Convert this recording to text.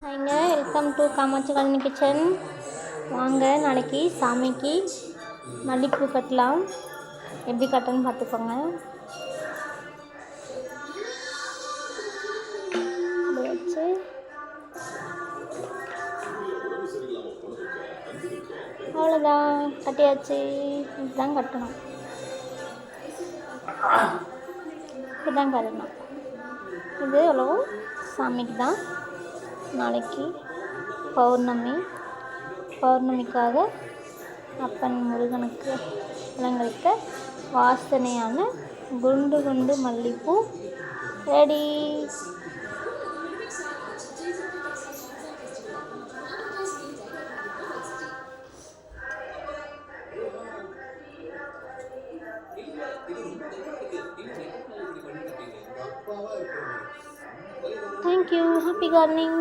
ஹாய்ங்க, welcome to Kamakshi colony kitchen. வாங்க, நாளைக்கு சாமிக்கு மல்லிப்பூ கட்டலாம். எப்படி கட்டணும்னு பார்த்துக்கோங்க. இப்படி வச்சு அவ்வளோதான், கட்டியாச்சு. இப்படிதான் கட்டணும், இப்படிதான் கட்டணும். இது எவ்வளவோ சாமிக்கு தான். நாளைக்கு பௌர்ணமிக்காக அப்பன் முருகனுக்கு அலங்கரிக்க வாசனையான குண்டு குண்டு மல்லிப்பூ ready. Thank you. Happy gardening.